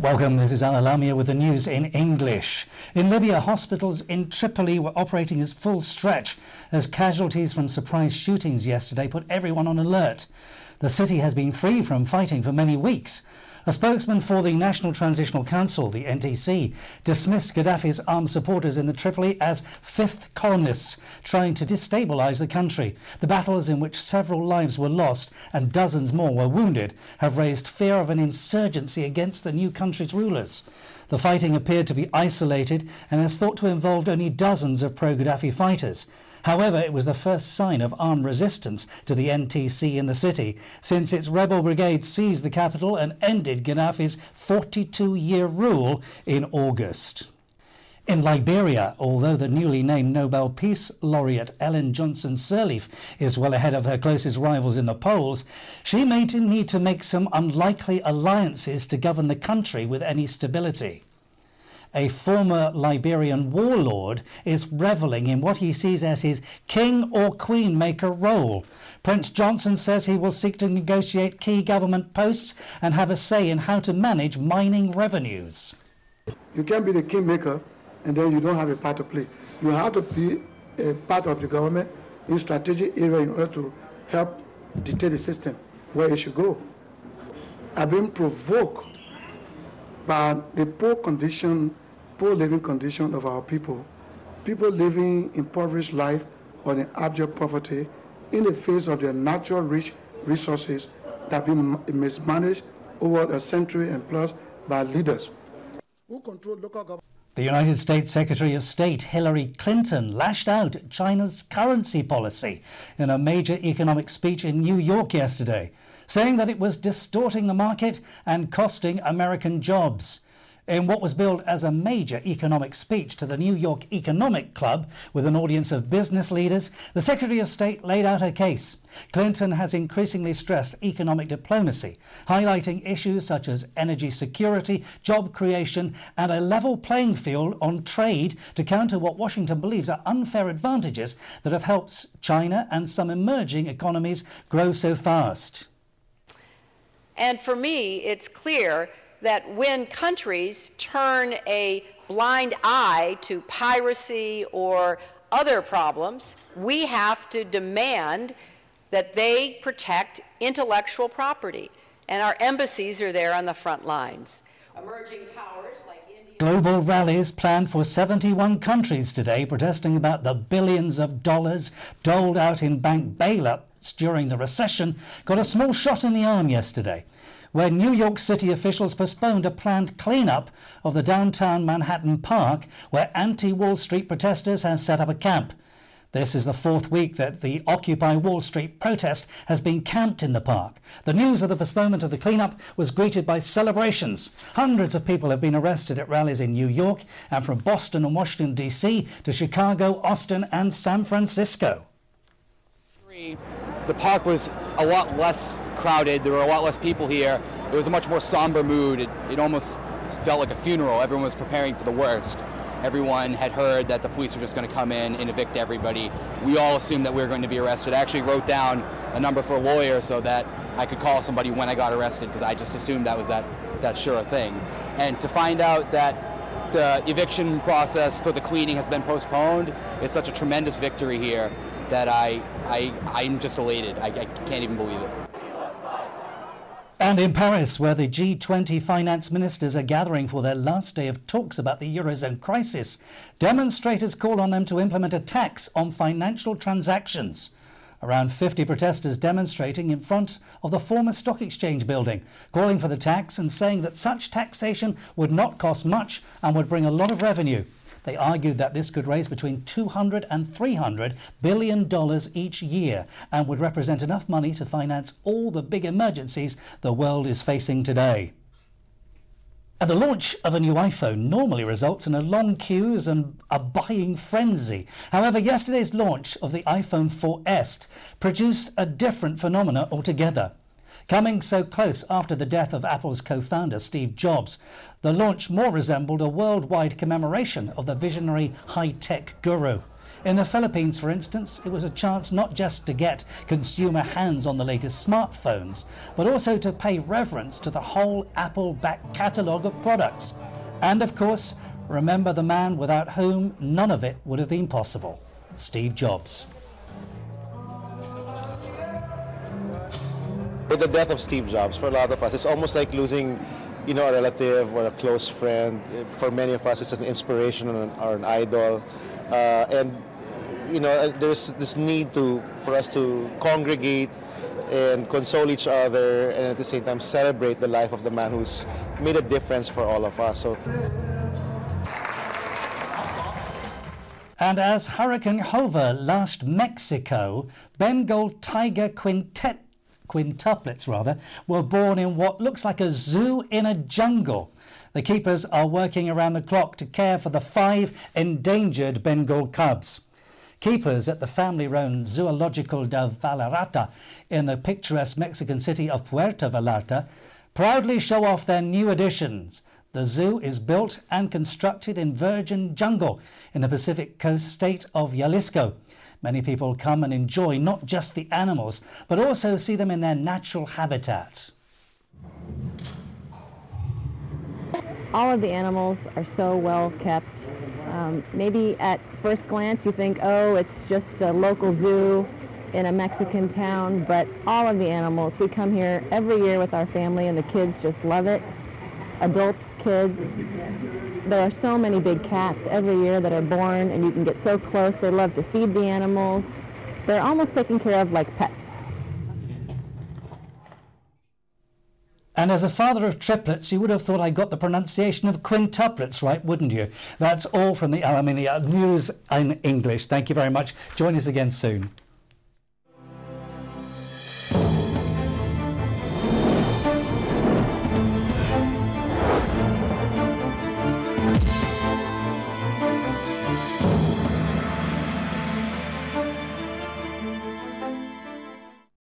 Welcome, this is Alamia with the news in English. In Libya, hospitals in Tripoli were operating as full stretch as casualties from surprise shootings yesterday put everyone on alert. The city has been free from fighting for many weeks. A spokesman for the National Transitional Council, the NTC, dismissed Gaddafi's armed supporters in the Tripoli as fifth columnists trying to destabilise the country. The battles, in which several lives were lost and dozens more were wounded, have raised fear of an insurgency against the new country's rulers. The fighting appeared to be isolated and is thought to involve only dozens of pro-Gaddafi fighters. However, it was the first sign of armed resistance to the NTC in the city since its rebel brigade seized the capital and ended Gaddafi's 42-year rule in August. In Liberia, although the newly named Nobel Peace Laureate Ellen Johnson Sirleaf is well ahead of her closest rivals in the polls, she may need to make some unlikely alliances to govern the country with any stability. A former Liberian warlord is revelling in what he sees as his king or queen maker role. Prince Johnson says he will seek to negotiate key government posts and have a say in how to manage mining revenues. You can't be the kingmaker and then you don't have a part to play. You have to be a part of the government in strategic area in order to help dictate the system where it should go. I've been provoked by the poor living condition of our people living impoverished life or in abject poverty in the face of their natural rich resources that have been mismanaged over a century and plus by leaders who control local government. The United States Secretary of State Hillary Clinton lashed out at China's currency policy in a major economic speech in New York yesterday, saying that it was distorting the market and costing American jobs. In what was billed as a major economic speech to the New York Economic Club with an audience of business leaders, the Secretary of State laid out her case. Clinton has increasingly stressed economic diplomacy, highlighting issues such as energy security, job creation and a level playing field on trade to counter what Washington believes are unfair advantages that have helped China and some emerging economies grow so fast. And for me, it's clear that when countries turn a blind eye to piracy or other problems, we have to demand that they protect intellectual property. And our embassies are there on the front lines. Emerging powers like India. Global rallies planned for 71 countries today protesting about the billions of dollars doled out in bank bailouts during the recession got a small shot in the arm yesterday, when New York City officials postponed a planned cleanup of the downtown Manhattan Park, where anti-Wall Street protesters have set up a camp. This is the fourth week that the Occupy Wall Street protest has been camped in the park. The news of the postponement of the cleanup was greeted by celebrations. Hundreds of people have been arrested at rallies in New York and from Boston and Washington, D.C. to Chicago, Austin and San Francisco. The park was a lot less crowded. There were a lot less people here. It was a much more somber mood. It almost felt like a funeral. Everyone was preparing for the worst. Everyone had heard that the police were just going to come in and evict everybody. We all assumed that we were going to be arrested. I actually wrote down a number for a lawyer so that I could call somebody when I got arrested, because I just assumed that was that sure thing. And to find out that the eviction process for the cleaning has been postponed is such a tremendous victory here that I'm just elated. I can't even believe it. And in Paris, where the G20 finance ministers are gathering for their last day of talks about the Eurozone crisis, demonstrators called on them to implement a tax on financial transactions. Around 50 protesters demonstrating in front of the former stock exchange building, calling for the tax and saying that such taxation would not cost much and would bring a lot of revenue. They argued that this could raise between $200 and $300 billion each year and would represent enough money to finance all the big emergencies the world is facing today. And the launch of a new iPhone normally results in long queues and a buying frenzy. However, yesterday's launch of the iPhone 4S produced a different phenomenon altogether. Coming so close after the death of Apple's co-founder Steve Jobs, the launch more resembled a worldwide commemoration of the visionary high-tech guru. In the Philippines, for instance, it was a chance not just to get consumer hands on the latest smartphones, but also to pay reverence to the whole Apple back catalogue of products. And of course, remember the man without whom none of it would have been possible, Steve Jobs. With the death of Steve Jobs, for a lot of us, it's almost like losing, a relative or a close friend. For many of us, it's an inspiration or an idol. And there's this need for us to congregate and console each other, and at the same time celebrate the life of the man who's made a difference for all of us. So. And as Hurricane Hova lashed Mexico, Bengal tiger quintuplets were born in what looks like a zoo in a jungle. The keepers are working around the clock to care for the 5 endangered Bengal cubs. Keepers at the family-run Zoological de Vallarta in the picturesque Mexican city of Puerto Vallarta proudly show off their new additions. The zoo is built and constructed in virgin jungle in the Pacific coast state of Jalisco. Many people come and enjoy not just the animals, but also see them in their natural habitats. All of the animals are so well kept. Maybe at first glance you think, oh, it's just a local zoo in a Mexican town, but all of the animals, we come here every year with our family and the kids just love it. Adults, kids. There are so many big cats every year that are born, and you can get so close. They love to feed the animals. They're almost taken care of like pets. And as a father of triplets, you would have thought I got the pronunciation of quintuplets right, wouldn't you? That's all from the Alamia News in English. Thank you very much. Join us again soon.